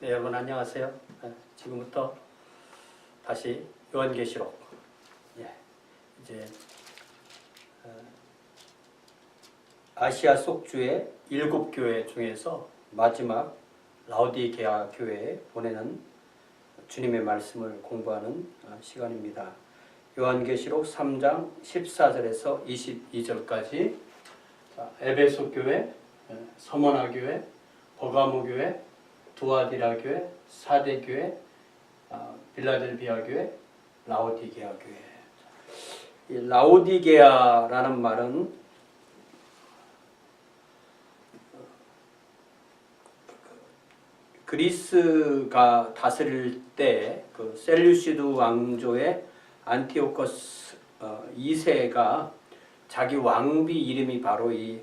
네, 여러분 안녕하세요. 지금부터 다시 요한계시록, 이제 아시아 속주의 7교회 중에서 마지막 라오디게아 교회에 보내는 주님의 말씀을 공부하는 시간입니다. 요한계시록 3장 14절에서 22절까지 에베소 교회, 서머나 교회, 버가모 교회, 두아디라 교회, 사대 교회, 빌라델비아 교회, 라오디게아 교회. 이 라오디게아라는 말은 그리스가 다스릴 때 그 셀류시드 왕조의 안티오코스 2세가 자기 왕비 이름이 바로 이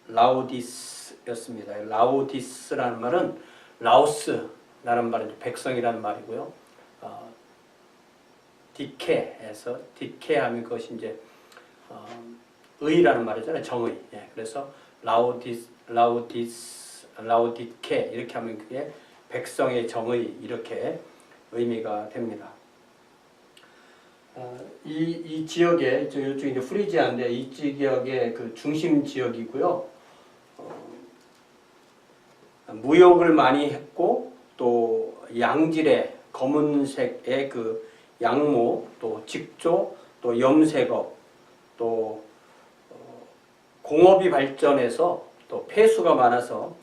라오디스였습니다. 라오디스라는 말은 라오스라는 말은 백성이라는 말이고요. 디케에서 디케하면 그것이 이제 의라는 말이잖아요. 정의. 그래서 라오디케 이렇게 하면 그게 백성의 정의 이렇게 의미가 됩니다. 이 지역에 이쪽 이제 프리지아인데 이 지역의 그 중심 지역이고요. 무역을 많이 했고 또 양질의 검은색의 그 양모, 또 직조, 또 염색업, 또 공업이 발전해서 또 폐수가 많아서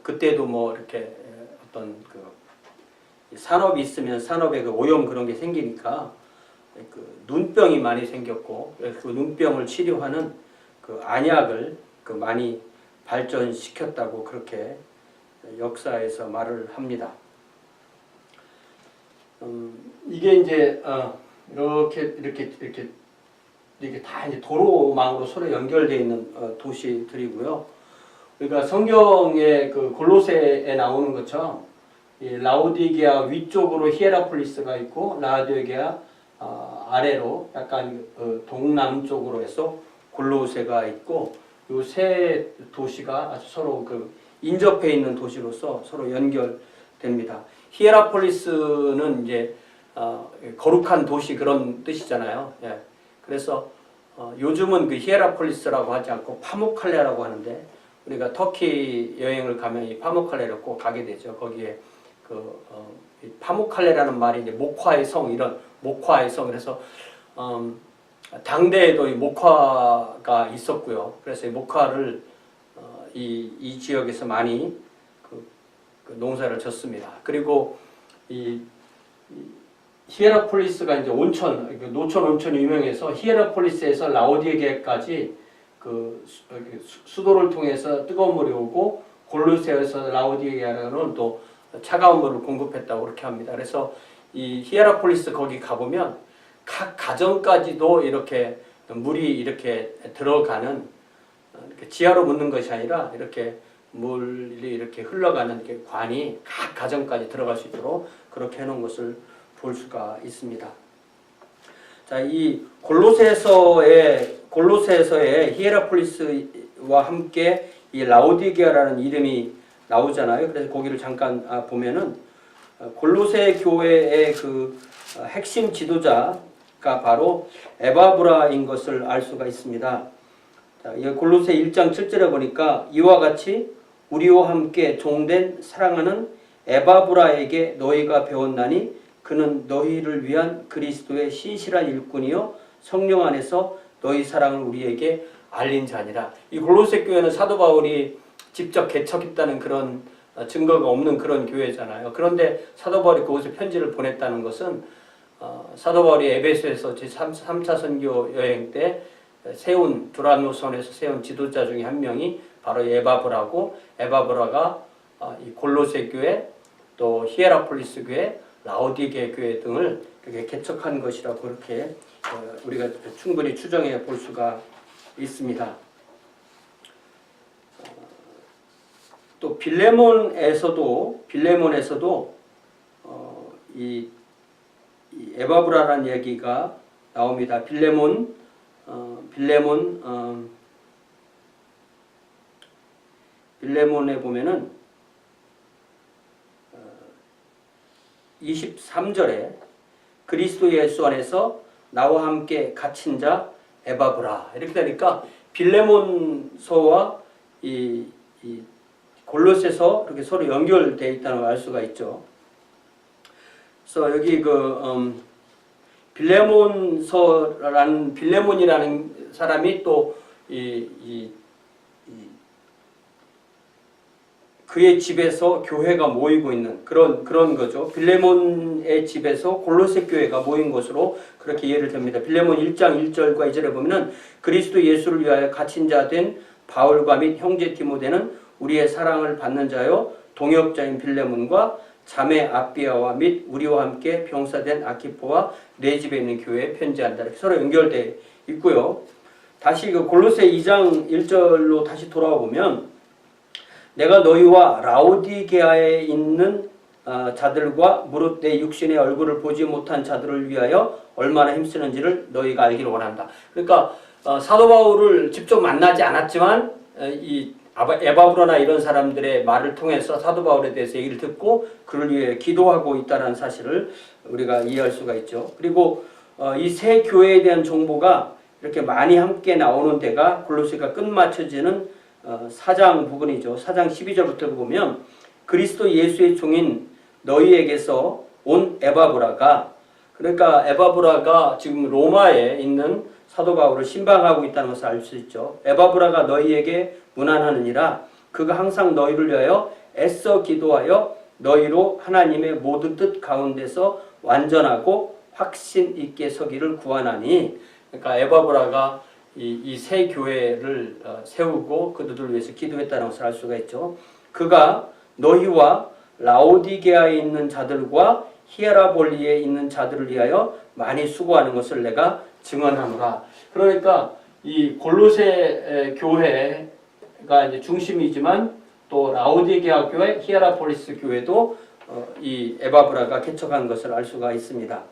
그때도 뭐 이렇게 어떤 그 산업이 있으면 산업에 그 오염 그런 게 생기니까 그 눈병이 많이 생겼고 그 눈병을 치료하는 그 안약을 그 많이 발전시켰다고 그렇게 역사에서 말을 합니다. 이게 이제 이렇게 다 이제 도로망으로 서로 연결되어 있는 도시들이고요. 그러니까 성경의 그 골로새에 나오는 것처럼 이 라오디게아 위쪽으로 히에라폴리스가 있고 라오디게아 아래로 약간 동남쪽으로 해서 골로새가 있고 이 세 도시가 아주 서로 그 인접해 있는 도시로서 서로 연결됩니다. 히에라폴리스는 이제 거룩한 도시 그런 뜻이잖아요. 그래서 요즘은 그 히에라폴리스라고 하지 않고 파무칼레라고 하는데 우리가 터키 여행을 가면 이 파무칼레를 꼭 가게 되죠. 거기에 파무칼레라는 말이 이제 목화의 성 이런 목화의 성 그래서 당대에도 이 목화가 있었고요. 그래서 이 목화를 이 지역에서 많이 그 농사를 졌습니다. 그리고 이 히에라폴리스가 이제 온천, 노천 온천이 유명해서 히에라폴리스에서 라오디게까지 그 수도를 통해서 뜨거운 물이 오고 골로새에서 라오디게라는 또 차가운 물을 공급했다고 그렇게 합니다. 그래서 이 히에라폴리스 거기 가보면 각 가정까지도 이렇게 물이 이렇게 들어가는 이렇게 지하로 묻는 것이 아니라 이렇게 물이 이렇게 흘러가는 이렇게 관이 각 가정까지 들어갈 수 있도록 그렇게 해놓은 것을 볼 수가 있습니다. 자, 이 골로새에서의 히에라폴리스와 함께 이 라오디게아라는 이름이 나오잖아요. 그래서 거기를 잠깐 보면은 골로새 교회의 그 핵심 지도자가 바로 에바브라인 것을 알 수가 있습니다. 자, 이 골로새 1장 7절에 보니까 이와 같이 우리와 함께 종된 사랑하는 에바브라에게 너희가 배웠나니 그는 너희를 위한 그리스도의 신실한 일꾼이요 성령 안에서 너희 사랑을 우리에게 알린 자니라. 이 골로새 교회는 사도 바울이 직접 개척했다는 그런 증거가 없는 그런 교회잖아요. 그런데 사도 바울이 그곳에 편지를 보냈다는 것은 사도 바울이 에베소에서 제3차 선교 여행 때 세운 두라노선에서 세운 지도자 중에 한 명이 바로 에바브라고 에바브라가 이 골로새 교회 또 히에라폴리스 교회 라오디게 교회 등을 그렇게 개척한 것이라고 그렇게 우리가 충분히 추정해 볼 수가 있습니다. 또 빌레몬에서도 이 에바브라라는 얘기가 나옵니다. 빌레몬에 보면은 23절에 그리스도 예수 안에서 나와 함께 갇힌 자 에바브라 이렇게 되니까 빌레몬서와 이 골로새서 이렇게 서로 연결되어 있다는 걸 알 수가 있죠. 그래서 여기 빌레몬이라는 사람이 또 그의 집에서 교회가 모이고 있는 그런 거죠. 빌레몬의 집에서 골로새 교회가 모인 것으로 그렇게 이해를 됩니다. 빌레몬 1장 1절과 2절에 보면은 그리스도 예수를 위하여 갇힌 자 된 바울과 및 형제 디모데는 우리의 사랑을 받는 자요 동역자인 빌레몬과 자매 아비아와 및 우리와 함께 병사된 아키포와 내 집에 있는 교회에 편지한다. 이렇게 서로 연결되어 있고요. 다시 골로새 2장 1절로 다시 돌아와 보면 내가 너희와 라오디게아에 있는 자들과 무릇 내 육신의 얼굴을 보지 못한 자들을 위하여 얼마나 힘쓰는지를 너희가 알기를 원한다. 그러니까 사도 바울을 직접 만나지 않았지만 이 에바브라나 이런 사람들의 말을 통해서 사도 바울에 대해서 얘기를 듣고 그를 위해 기도하고 있다는 사실을 우리가 이해할 수가 있죠. 그리고 이 세 교회에 대한 정보가 이렇게 많이 함께 나오는 데가 골로새가 끝마쳐지는 4장 부분이죠. 4장 12절부터 보면 그리스도 예수의 종인 너희에게서 온 에바브라가, 그러니까 에바브라가 지금 로마에 있는 사도 바울을 신방하고 있다는 것을 알 수 있죠. 에바브라가 너희에게 문안하느니라. 그가 항상 너희를 위하여 애써 기도하여 너희로 하나님의 모든 뜻 가운데서 완전하고 확신 있게 서기를 구하나니. 그러니까 에바브라가 이 세 교회를 세우고 그들을 위해서 기도했다는 것을 알 수가 있죠. 그가 너희와 라오디게아에 있는 자들과 히에라볼리에 있는 자들을 위하여 많이 수고하는 것을 내가 증언하노라. 그러니까 이 골로새 교회가 이제 중심이지만 또 라오디게아 교회, 히에라폴리스 교회도 이 에바브라가 개척한 것을 알 수가 있습니다.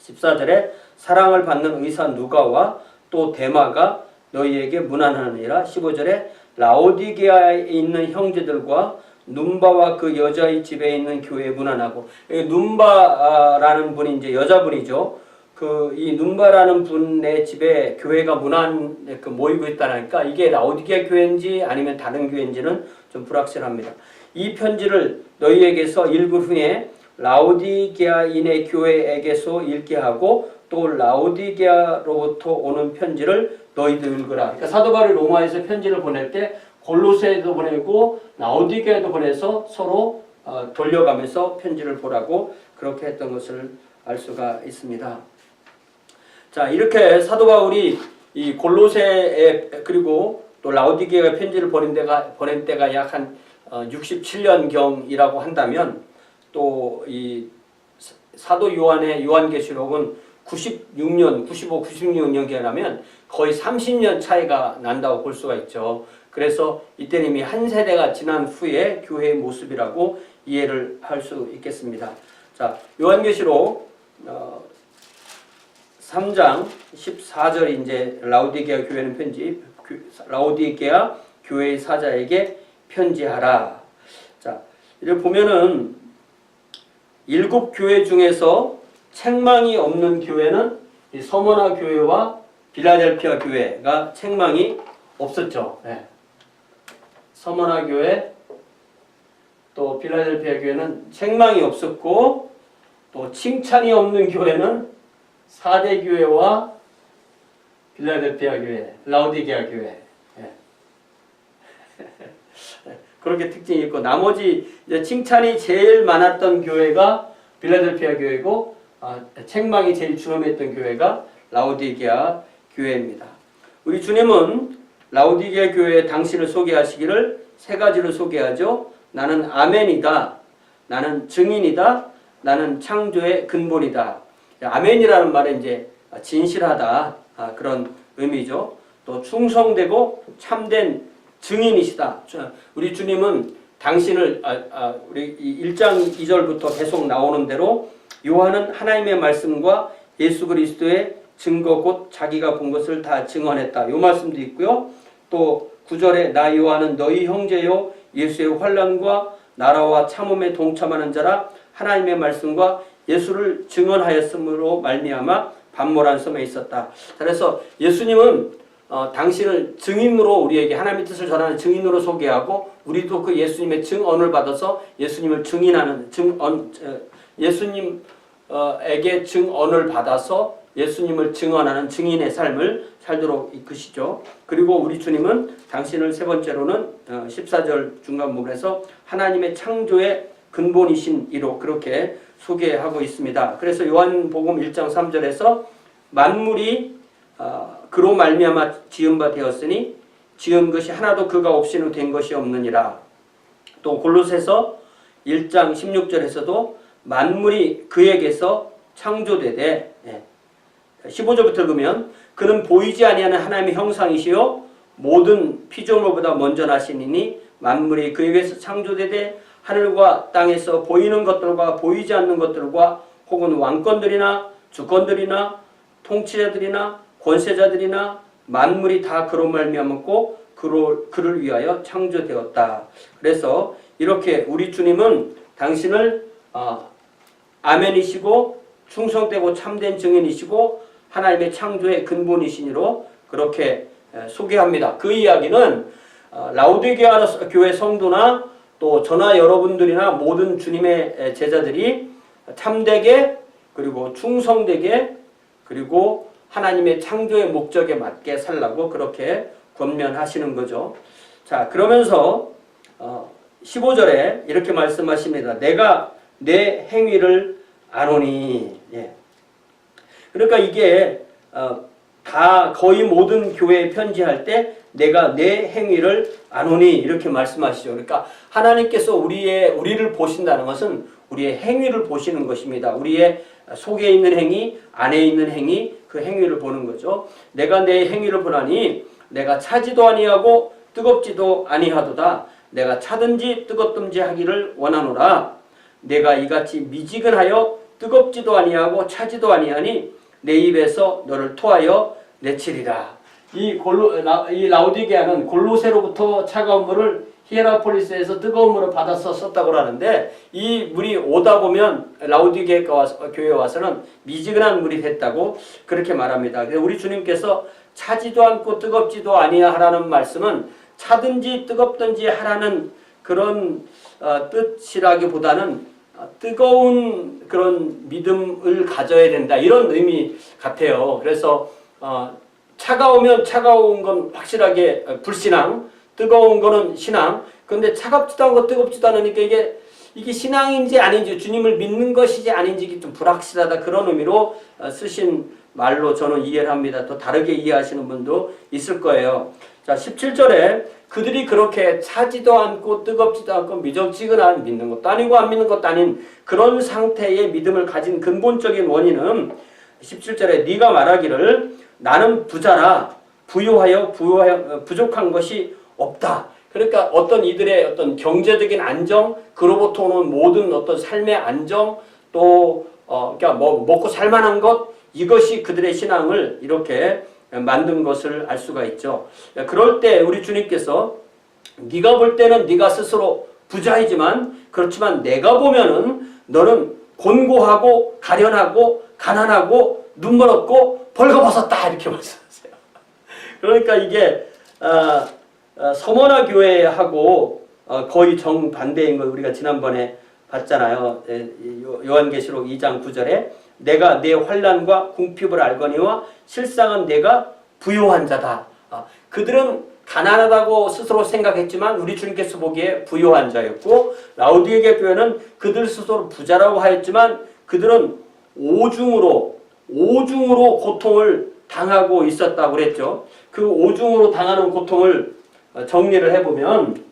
14절에 사랑을 받는 의사 누가와 또 데마가 너희에게 문안하느니라. 15절에 라오디게아에 있는 형제들과 눈바와 그 여자의 집에 있는 교회에 문안하고, 눈바라는 분이 이제 여자분이죠. 이 눈바라는 분의 집에 교회가 모이고 있다니까 이게 라오디게아 교회인지 아니면 다른 교회인지는 좀 불확실합니다. 이 편지를 너희에게서 읽은 후에 라오디게아인의 교회에게서 읽게 하고 또 라오디게아로부터 오는 편지를 너희도 읽으라. 그러니까 사도 바울이 로마에서 편지를 보낼 때 골로새에도 보내고 라오디게아에도 보내서 서로 돌려가면서 편지를 보라고 그렇게 했던 것을 알 수가 있습니다. 자, 이렇게 사도 바울이 이 골로새에 그리고 또 라오디게아에 편지를 보낸 때가 약 한 67년경이라고 한다면 또 이 사도 요한의 요한계시록은 96년, 95, 96년경이라면 거의 30년 차이가 난다고 볼 수가 있죠. 그래서 이때는 이미 한 세대가 지난 후에 교회의 모습이라고 이해를 할 수 있겠습니다. 자, 요한계시록 3장 14절 이제 라오디게아 교회는 라오디게아 교회의 사자에게 편지하라. 자, 이렇게 보면은 7교회 중에서 책망이 없는 교회는 이 서머나 교회와 빌라델피아 교회가 책망이 없었죠. 네. 서머나 교회 또 빌라델피아 교회는 책망이 없었고 또 칭찬이 없는 교회는 사대교회와 빌라델피아 교회, 라오디게아 교회. 네. 그렇게 특징이 있고 나머지 이제 칭찬이 제일 많았던 교회가 빌라델피아 교회고 책망이 제일 중요했던 교회가 라오디게아 교회입니다. 우리 주님은 라오디게아 교회의 당신을 소개하시기를 세 가지로 소개하죠. 나는 아멘이다. 나는 증인이다. 나는 창조의 근본이다. 아멘이라는 말은 이제 진실하다 그런 의미죠. 또 충성되고 참된 증인이시다. 우리 주님은 당신을 우리 1장 2절부터 계속 나오는 대로 요한은 하나님의 말씀과 예수 그리스도의 증거 곧 자기가 본 것을 다 증언했다. 요 말씀도 있고요. 또 9절에 나 요한은 너희 형제요 예수의 환난과 나라와 참음에 동참하는 자라 하나님의 말씀과 예수를 증언하였으므로 말미암아 반모란 섬에 있었다. 그래서 예수님은 당신을 증인으로 우리에게 하나님의 뜻을 전하는 증인으로 소개하고 우리도 그 예수님의 증언을 받아서 예수님을 증인하는 예수님에게 증언을 받아서 예수님을 증언하는 증인의 삶을 살도록 이끄시죠. 그리고 우리 주님은 당신을 세 번째로는 14절 중간 부분에서 하나님의 창조의 근본이신 이로 그렇게 소개하고 있습니다. 그래서 요한복음 1장 3절에서 만물이 그로 말미암아 지은 바 되었으니 지은 것이 하나도 그가 없이는 된 것이 없느니라. 또 골로새서 1장 16절에서도 만물이 그에게서 창조되되 15절부터 보면 그는 보이지 아니하는 하나님의 형상이시요 모든 피조물보다 먼저 나시니니 만물이 그에게서 창조되되 하늘과 땅에서 보이는 것들과 보이지 않는 것들과 혹은 왕권들이나 주권들이나 통치자들이나 권세자들이나 만물이 다 그로 말미암았고 그를 위하여 창조되었다. 그래서 이렇게 우리 주님은 당신을 아멘이시고 충성되고 참된 증인이시고 하나님의 창조의 근본이시니로 그렇게 소개합니다. 그 이야기는 라오디게아 교회 성도나 또 저나 여러분들이나 모든 주님의 제자들이 참되게 그리고 충성되게 그리고 하나님의 창조의 목적에 맞게 살라고 그렇게 권면하시는 거죠. 자, 그러면서 15절에 이렇게 말씀하십니다. 내가 내 행위를 아노니. 그러니까 이게 다 거의 모든 교회에 편지할 때 내가 내 행위를 아노니 이렇게 말씀하시죠. 그러니까 하나님께서 우리를 보신다는 것은 우리의 행위를 보시는 것입니다. 우리의 속에 있는 행위, 안에 있는 행위, 그 행위를 보는 거죠. 내가 내 행위를 보나니 내가 차지도 아니하고 뜨겁지도 아니하도다. 내가 차든지 뜨겁든지 하기를 원하노라. 내가 이같이 미지근하여 뜨겁지도 아니하고 차지도 아니하니 내 입에서 너를 토하여 내치리라. 이 라오디게아는 골로새로부터 차가운 물을 히에라폴리스에서 뜨거운 물을 받아서 썼다고 하는데 이 물이 오다 보면 라오디게아 교회에 와서는 미지근한 물이 됐다고 그렇게 말합니다. 우리 주님께서 차지도 않고 뜨겁지도 아니하라는 말씀은 차든지 뜨겁든지 하라는 그런 뜻이라기보다는 뜨거운 그런 믿음을 가져야 된다 이런 의미 같아요. 그래서 차가우면 차가운 건 확실하게 불신앙, 뜨거운 거는 신앙. 그런데 차갑지도 않고 뜨겁지도 않으니까 이게 신앙인지 아닌지 주님을 믿는 것이지 아닌지 좀 불확실하다 그런 의미로 쓰신 말로 저는 이해를 합니다. 또 다르게 이해하시는 분도 있을 거예요. 자, 17절에 그들이 그렇게 차지도 않고 뜨겁지도 않고 미적지근한 믿는 것도 아니고 안 믿는 것도 아닌 그런 상태의 믿음을 가진 근본적인 원인은 17절에 네가 말하기를 나는 부자라 부유하여 부족한 것이 없다. 그러니까 어떤 이들의 어떤 경제적인 안정, 그로부터 오는 모든 어떤 삶의 안정, 또 그러니까 먹고 살만한 것 이것이 그들의 신앙을 이렇게 만든 것을 알 수가 있죠. 그럴 때 우리 주님께서 네가 볼 때는 네가 스스로 부자이지만 그렇지만 내가 보면은 너는 곤고하고 가련하고 가난하고 눈물 없고 벌거벗었다 이렇게 말씀하세요. 그러니까 이게 서머나 교회하고 거의 정반대인 걸 우리가 지난번에 봤잖아요. 요한계시록 2장 9절에 내가 내 환난과 궁핍을 알거니와 실상은 내가 부요한 자다. 그들은 가난하다고 스스로 생각했지만 우리 주님께서 보기에 부요한 자였고 라오디게아 교회는 그들 스스로 부자라고 하였지만 그들은 오중으로 고통을 당하고 있었다고 그랬죠. 그 오중으로 당하는 고통을 정리를 해보면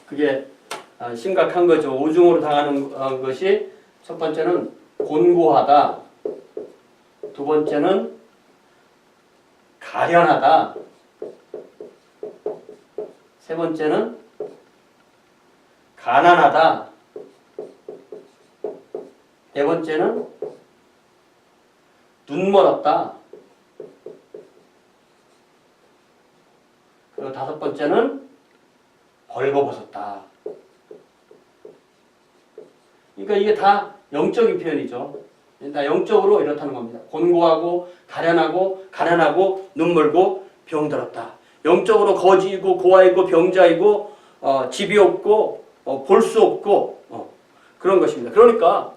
그게 심각한 거죠. 오중으로 당하는 것이 첫 번째는 곤고하다, 두 번째는 가련하다, 세 번째는 가난하다, 네 번째는 눈멀었다, 그리고 다섯 번째는 벌거벗었다. 그러니까 이게 다 영적인 표현이죠. 다 영적으로 이렇다는 겁니다. 곤고하고 가난하고 눈멀고 병들었다. 영적으로 거지이고 고아이고 병자이고 집이 없고 볼 수 없고 그런 것입니다. 그러니까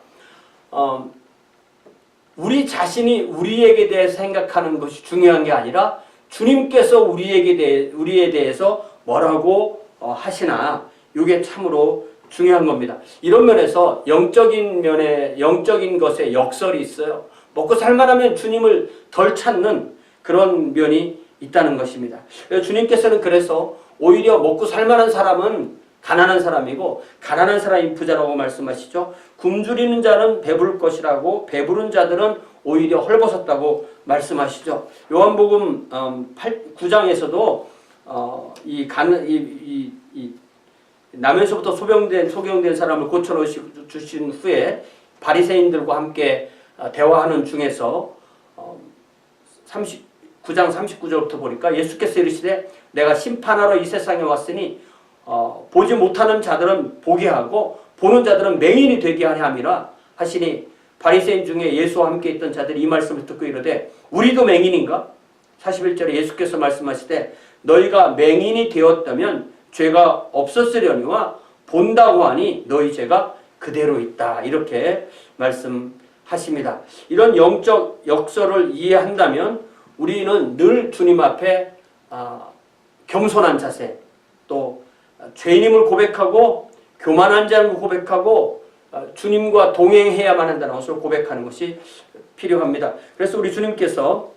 우리 자신이 우리에게 대해서 생각하는 것이 중요한 게 아니라 주님께서 우리에 대해서 뭐라고 하시나 이게 참으로 중요한 겁니다. 이런 면에서 영적인 것에 역설이 있어요. 먹고 살만하면 주님을 덜 찾는 그런 면이 있다는 것입니다. 주님께서는 그래서 오히려 먹고 살만한 사람은 가난한 사람이고 가난한 사람이 부자라고 말씀하시죠. 굶주리는 자는 배부를 것이라고 배부른 자들은 오히려 헐벗었다고 말씀하시죠. 요한복음 9장에서도 나면서부터 소경된 사람을 고쳐주신 후에 바리새인들과 함께 대화하는 중에서 9장 39절부터 보니까 예수께서 이르시되 내가 심판하러 이 세상에 왔으니 보지 못하는 자들은 보게 하고 보는 자들은 맹인이 되게 하려 함이라 하시니 바리새인 중에 예수와 함께 있던 자들이 이 말씀을 듣고 이르되 우리도 맹인인가? 41절에 예수께서 말씀하시되 너희가 맹인이 되었다면 죄가 없었으려니와 본다고 하니 너희 죄가 그대로 있다. 이렇게 말씀하십니다. 이런 영적 역설을 이해한다면 우리는 늘 주님 앞에 겸손한 자세, 또 죄인임을 고백하고 교만한 자임을 고백하고 주님과 동행해야만 한다는 것을 고백하는 것이 필요합니다. 그래서 우리 주님께서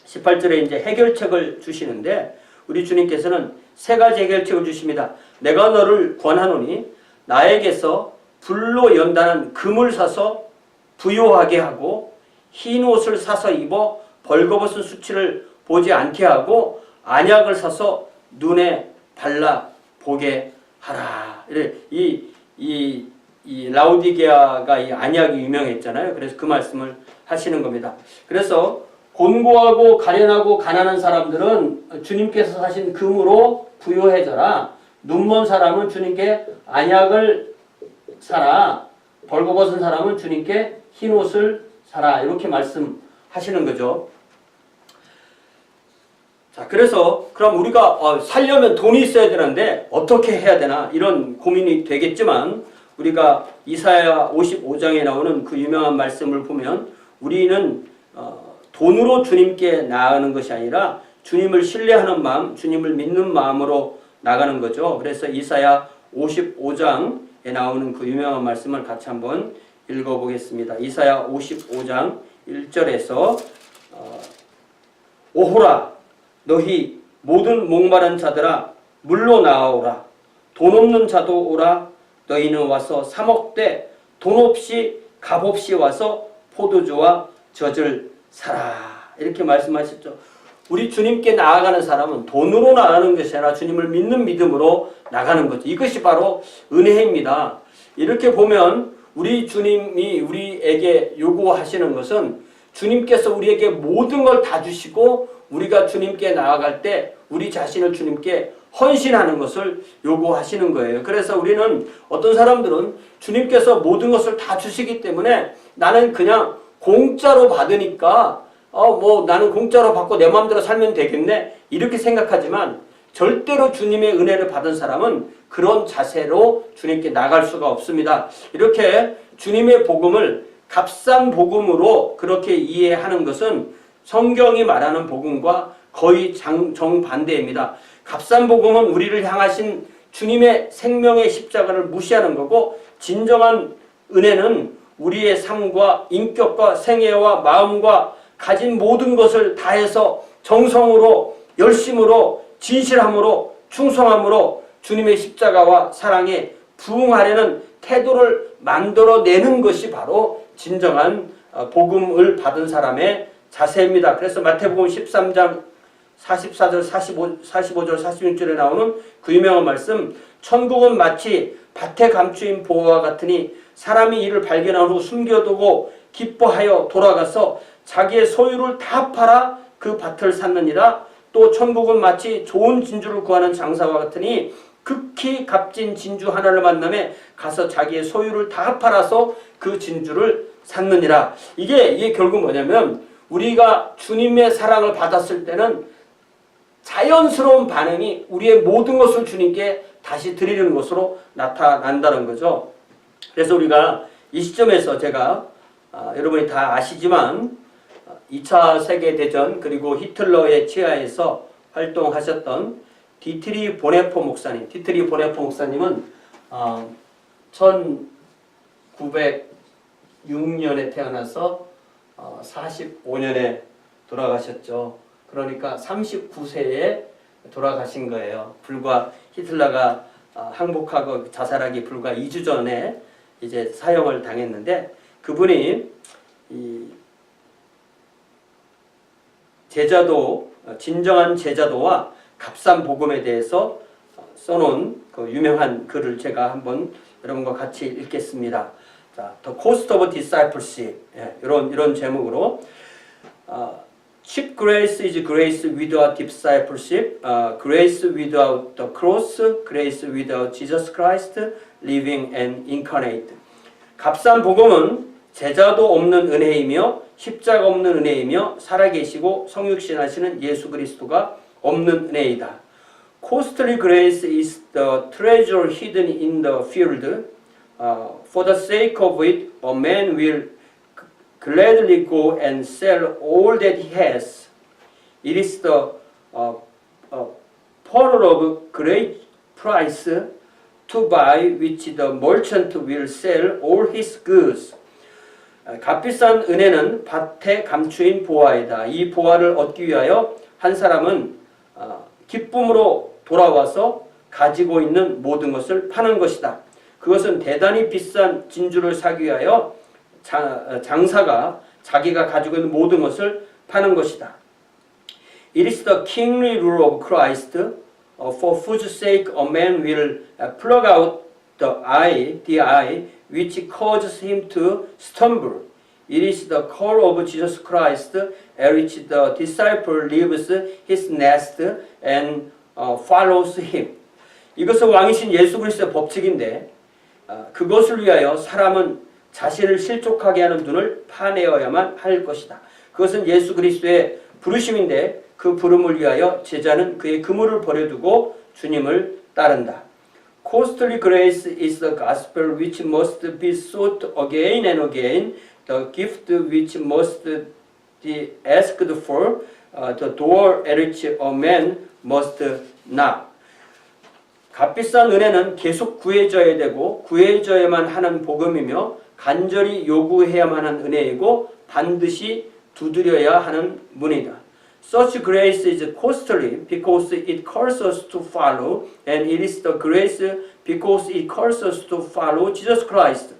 18절에 이제 해결책을 주시는데 우리 주님께서는 세 가지 해결책을 주십니다. 내가 너를 권하노니 나에게서 불로 연단한 금을 사서 부요하게 하고 흰 옷을 사서 입어 벌거벗은 수치를 보지 않게 하고 안약을 사서 눈에 발라 보게 하라. 이 라오디게아가 이 안약이 유명했잖아요. 그래서 그 말씀을 하시는 겁니다. 그래서 곤고하고 가련하고 가난한 사람들은 주님께서 사신 금으로 부요해져라. 눈먼 사람은 주님께 안약을 사라. 벌거벗은 사람은 주님께 흰 옷을 사라. 이렇게 말씀하시는 거죠. 자, 그래서 그럼 우리가 살려면 돈이 있어야 되는데 어떻게 해야 되나 이런 고민이 되겠지만 우리가 이사야 55장에 나오는 그 유명한 말씀을 보면 우리는 돈으로 주님께 나아가는 것이 아니라 주님을 신뢰하는 마음, 주님을 믿는 마음으로 나가는 거죠. 그래서 이사야 55장에 나오는 그 유명한 말씀을 같이 한번 읽어보겠습니다. 이사야 55장 1절에서 오호라 너희 모든 목마른 자들아 물로 나아오라. 돈 없는 자도 오라. 너희는 와서 사 먹되 돈 없이 값 없이 와서 포도주와 젖을 사라. 이렇게 말씀하셨죠. 우리 주님께 나아가는 사람은 돈으로 나가는 것이 아니라 주님을 믿는 믿음으로 나가는 거죠. 이것이 바로 은혜입니다. 이렇게 보면 우리 주님이 우리에게 요구하시는 것은 주님께서 우리에게 모든 걸 다 주시고 우리가 주님께 나아갈 때 우리 자신을 주님께 헌신하는 것을 요구하시는 거예요. 그래서 우리는 어떤 사람들은 주님께서 모든 것을 다 주시기 때문에 나는 그냥 공짜로 받으니까 나는 공짜로 받고 내 마음대로 살면 되겠네 이렇게 생각하지만 절대로 주님의 은혜를 받은 사람은 그런 자세로 주님께 나갈 수가 없습니다. 이렇게 주님의 복음을 값싼 복음으로 그렇게 이해하는 것은 성경이 말하는 복음과 거의 정반대입니다. 값싼 복음은 우리를 향하신 주님의 생명의 십자가를 무시하는 거고 진정한 은혜는 우리의 삶과 인격과 생애와 마음과 가진 모든 것을 다해서 정성으로 열심으로 진실함으로 충성함으로 주님의 십자가와 사랑에 부응하려는 태도를 만들어내는 것이 바로 진정한 복음을 받은 사람의 자세입니다. 그래서 마태복음 13장 44절, 45절, 46절에 나오는 그 유명한 말씀 천국은 마치 밭에 감추인 보화와 같으니 사람이 이를 발견한 후 숨겨두고 기뻐하여 돌아가서 자기의 소유를 다 팔아 그 밭을 샀느니라. 또 천국은 마치 좋은 진주를 구하는 장사와 같으니 극히 값진 진주 하나를 만남에 가서 자기의 소유를 다 팔아서 그 진주를 샀느니라. 이게 결국 뭐냐면 우리가 주님의 사랑을 받았을 때는 자연스러운 반응이 우리의 모든 것을 주님께 다시 드리는 것으로 나타난다는 거죠. 그래서 우리가 이 시점에서 제가 여러분이 다 아시지만 2차 세계대전 그리고 히틀러의 치하에서 활동하셨던 디트리 보네포 목사님은 1906년에 태어나서 45년에 돌아가셨죠. 그러니까 39세에 돌아가신 거예요. 불과 히틀러가 항복하고 자살하기 불과 2주 전에 이제 사형을 당했는데 그분이 이 제자도 진정한 제자도와 값싼 복음에 대해서 써놓은 그 유명한 글을 제가 한번 여러분과 같이 읽겠습니다. 자, The Cost of Discipleship 이런 제목으로 Cheap grace is grace without discipleship, grace without the cross, grace without Jesus Christ, living and incarnate. 값싼 복음은 제자도 없는 은혜이며 십자가 없는 은혜이며 살아계시고 성육신하시는 예수 그리스도가 없는 은혜이다. Costly grace is the treasure hidden in the field. For the sake of it, a man will gladly go and sell all that he has. It is the pearl of great price to buy which the merchant will sell all his goods. 값비싼 은혜는 밭에 감추인 보화이다. 이 보화를 얻기 위하여 한 사람은 기쁨으로 돌아와서 가지고 있는 모든 것을 파는 것이다. 그것은 대단히 비싼 진주를 사기 위하여 장사가 자기가 가지고 있는 모든 것을 파는 것이다. It is the kingly rule of Christ, for whose sake a man will plug out the eye which causes him to stumble. It is the call of Jesus Christ at which the disciple leaves his nest and follows him. 이것은 왕이신 예수 그리스도의 법칙인데 그것을 위하여 사람은 자신을 실족하게 하는 눈을 파내어야만 할 것이다. 그것은 예수 그리스도의 부르심인데 그 부름을 위하여 제자는 그의 그물을 버려두고 주님을 따른다. Costly grace is the gospel which must be sought again and again, the gift which must be asked for, the door at which a man must knock. 값비싼 은혜는 계속 구해져야 되고 구해져야만 하는 복음이며 간절히 요구해야만 하는 은혜이고 반드시 두드려야 하는 문이다. Such grace is costly because it calls us to follow, and it is the grace because it calls us to follow Jesus Christ.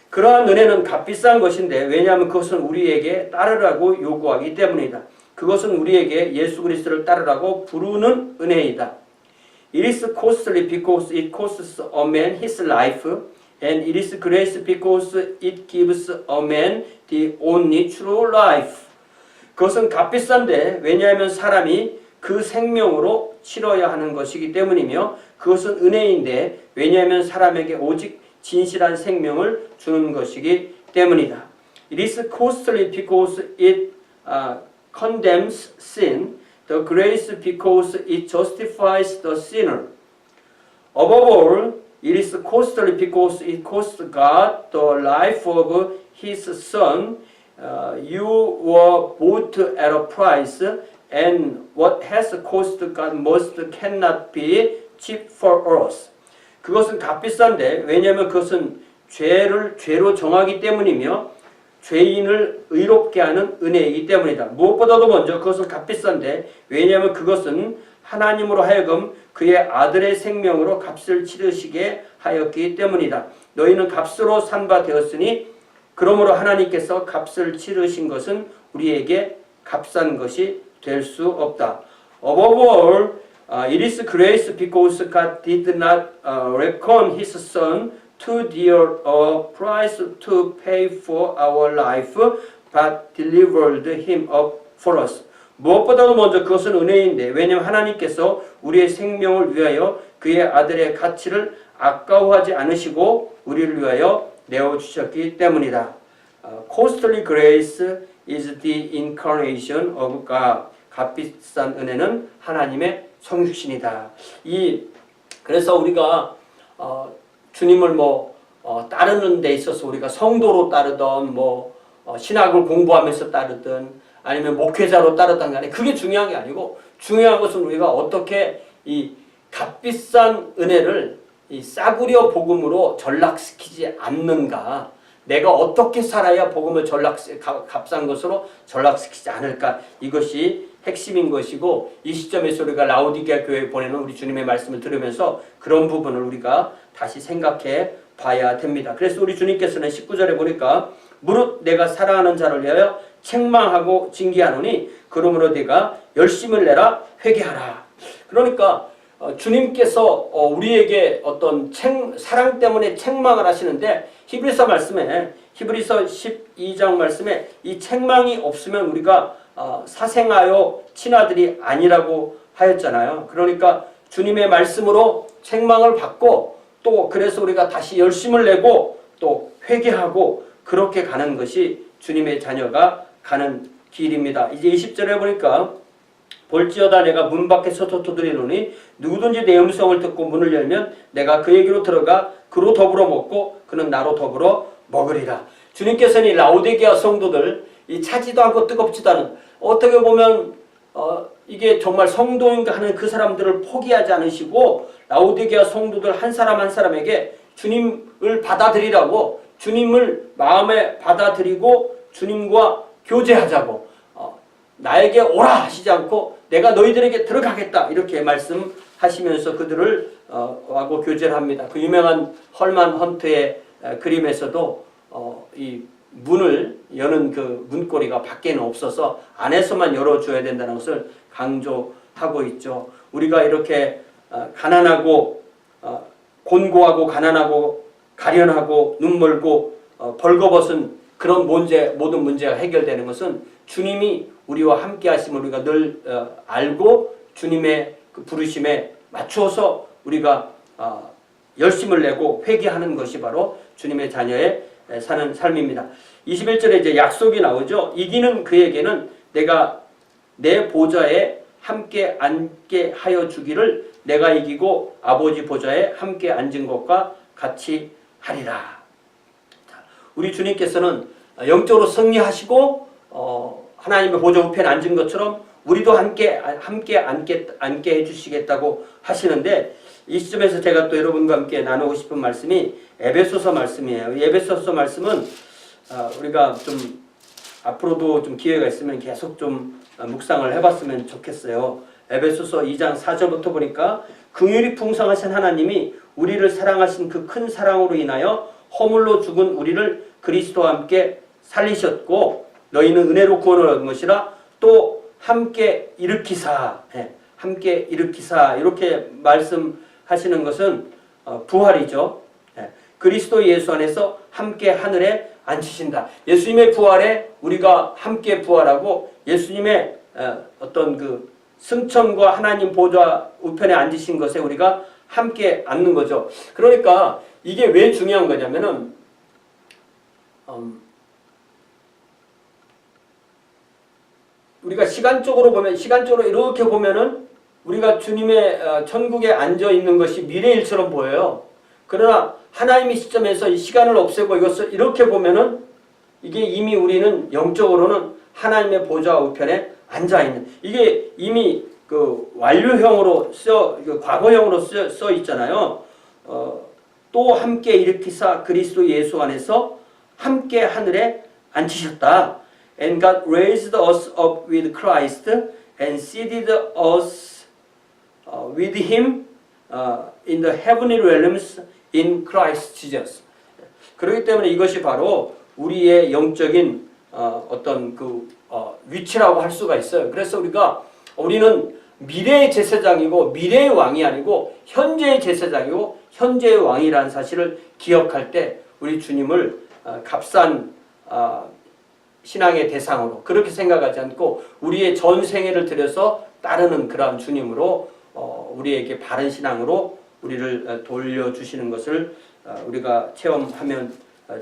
그러한 은혜는 값비싼 것인데 왜냐하면 그것은 우리에게 따르라고 요구하기 때문이다. 그것은 우리에게 예수 그리스도를 따르라고 부르는 은혜이다. It is costly because it costs a man his life, and it is grace because it gives a man the only true life. 그것은 값비싼데 왜냐하면 사람이 그 생명으로 치러야 하는 것이기 때문이며 그것은 은혜인데 왜냐하면 사람에게 오직 진실한 생명을 주는 것이기 때문이다. It is costly because it condemns sin, the grace because it justifies the sinner. Above all, it is costly because it cost God the life of His Son. You were bought at a price, and what has cost God most cannot be cheap for us. 그것은 값비싼데 왜냐하면 그것은 죄로 정하기 때문이며 죄인을 의롭게 하는 은혜이기 때문이다. 무엇보다도 먼저 그것은 값비싼데 왜냐하면 그것은 하나님으로 하여금 그의 아들의 생명으로 값을 치르시게 하였기 때문이다. 너희는 값으로 산 바 되었으니 그러므로 하나님께서 값을 치르신 것은 우리에게 값싼 것이 될 수 없다. Above all, it is grace because God did not reckon His Son too dear a price to pay for our life, but delivered Him up for us. 무엇보다도 먼저 그것은 은혜인데 왜냐하면 하나님께서 우리의 생명을 위하여 그의 아들의 가치를 아까워하지 않으시고 우리를 위하여 내어주셨기 때문이다. Costly grace is the incarnation of God. 값비싼 은혜는 하나님의 성육신이다. 그래서 우리가 주님을 따르는 데 있어서 우리가 성도로 따르던 신학을 공부하면서 따르든 아니면 목회자로 따르던 간에 그게 중요한 게 아니고 중요한 것은 우리가 어떻게 이 값비싼 은혜를 이 싸구려 복음으로 전락시키지 않는가. 내가 어떻게 살아야 복음을 값싼 것으로 전락시키지 않을까. 이것이 핵심인 것이고 이 시점에서 우리가 라오디게아 교회에 보내는 우리 주님의 말씀을 들으면서 그런 부분을 우리가 다시 생각해 봐야 됩니다. 그래서 우리 주님께서는 19절에 보니까 무릇 내가 사랑하는 자를 위하여 책망하고 징계하노니 그러므로 네가 열심을 내라 회개하라. 그러니까 주님께서 우리에게 어떤 사랑 때문에 책망을 하시는데 히브리서 12장 말씀에 이 책망이 없으면 우리가 사생하여 친아들이 아니라고 하였잖아요. 그러니까 주님의 말씀으로 책망을 받고 또 그래서 우리가 다시 열심을 내고 또 회개하고 그렇게 가는 것이 주님의 자녀가 가는 길입니다. 이제 20절에 보니까 볼지어다 내가 문 밖에 서서 두드리노니 누구든지 내 음성을 듣고 문을 열면 내가 그에게로 들어가 그로 더불어 먹고 그는 나로 더불어 먹으리라. 주님께서는 이 라오디게아 성도들 이 차지도 않고 뜨겁지도 않은 어떻게 보면 이게 정말 성도인가 하는 그 사람들을 포기하지 않으시고 라오디게아 성도들 한 사람 한 사람에게 주님을 받아들이라고 주님을 마음에 받아들이고 주님과 교제하자고 나에게 오라 하시지 않고 내가 너희들에게 들어가겠다 이렇게 말씀하시면서 그들을 하고 교제를 합니다. 그 유명한 헐만 헌트의 그림에서도 이 문을 여는 그 문고리가 밖에는 없어서 안에서만 열어줘야 된다는 것을 강조하고 있죠. 우리가 이렇게 가난하고 곤고하고 가난하고 가련하고 눈멀고 벌거벗은 그런 모든 문제가 해결되는 것은 주님이 우리와 함께 하심을 우리가 늘 알고 주님의 그 부르심에 맞추어서 우리가 열심을 내고 회개하는 것이 바로 주님의 자녀의 사는 삶입니다. 21절에 이제 약속이 나오죠. 이기는 그에게는 내가 내 보좌에 함께 앉게 하여 주기를 내가 이기고 아버지 보좌에 함께 앉은 것과 같이 하리라. 우리 주님께서는 영적으로 승리하시고 하나님의 보좌 우편에 앉은 것처럼 우리도 함께 앉게 해주시겠다고 하시는데 이 시점에서 제가 또 여러분과 함께 나누고 싶은 말씀이 에베소서 말씀이에요. 이 에베소서 말씀은 우리가 좀 앞으로도 좀 기회가 있으면 계속 좀 묵상을 해봤으면 좋겠어요. 에베소서 2장 4절부터 보니까 긍휼이 풍성하신 하나님이 우리를 사랑하신 그 큰 사랑으로 인하여 허물로 죽은 우리를 그리스도와 함께 살리셨고 너희는 은혜로 구원을 얻은 것이라 또 함께 일으키사 이렇게 말씀하시는 것은 부활이죠. 그리스도 예수 안에서 함께 하늘에 앉히신다. 예수님의 부활에 우리가 함께 부활하고 예수님의 어떤 그 승천과 하나님 보좌 우편에 앉으신 것에 우리가 함께 앉는 거죠. 그러니까 이게 왜 중요한 거냐면은 우리가 시간적으로 이렇게 보면은 우리가 주님의 천국에 앉아 있는 것이 미래일처럼 보여요. 그러나 하나님의 시점에서 이 시간을 없애고 이것을 이렇게 보면은 이게 이미 우리는 영적으로는 하나님의 보좌 우편에 앉아 있는, 이게 이미 그 완료형으로 과거형으로 써 있잖아요. 또 함께 일으키사 그리스도 예수 안에서 함께 하늘에 앉히셨다. And God raised us up with Christ and seated us with Him in the heavenly realms in Christ Jesus. 그렇기 때문에 이것이 바로 우리의 영적인 어떤 그 위치라고 할 수가 있어요. 그래서 우리는 미래의 제사장이고 미래의 왕이 아니고 현재의 제사장이고 현재의 왕이라는 사실을 기억할 때 우리 주님을 값싼 신앙의 대상으로 그렇게 생각하지 않고 우리의 전 생애를 들여서 따르는 그러한 주님으로 우리에게 바른 신앙으로 우리를 돌려주시는 것을 우리가 체험하면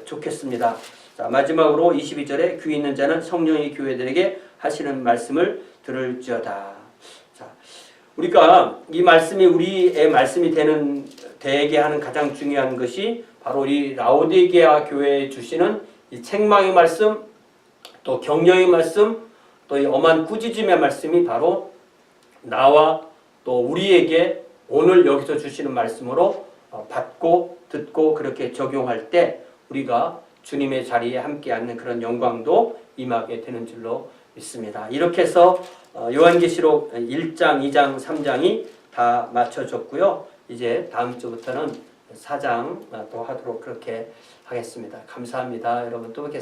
좋겠습니다. 자, 마지막으로 22절에 귀 있는 자는 성령이 교회들에게 하시는 말씀을 들을지어다. 자, 우리가 이 말씀이 우리의 말씀이 되게 하는 가장 중요한 것이 바로 이 라오디게아 교회에 주시는 이 책망의 말씀, 또 격려의 말씀, 또 이 엄한 꾸짖음의 말씀이 바로 나와 또 우리에게 오늘 여기서 주시는 말씀으로 받고 듣고 그렇게 적용할 때 우리가 주님의 자리에 함께 앉는 그런 영광도 임하게 되는 줄로 믿습니다. 이렇게 해서 요한계시록 1장, 2장, 3장이 다 맞춰졌고요. 이제 다음 주부터는 4장 또 하도록 그렇게 하겠습니다. 감사합니다. 여러분 또 뵙겠습니다.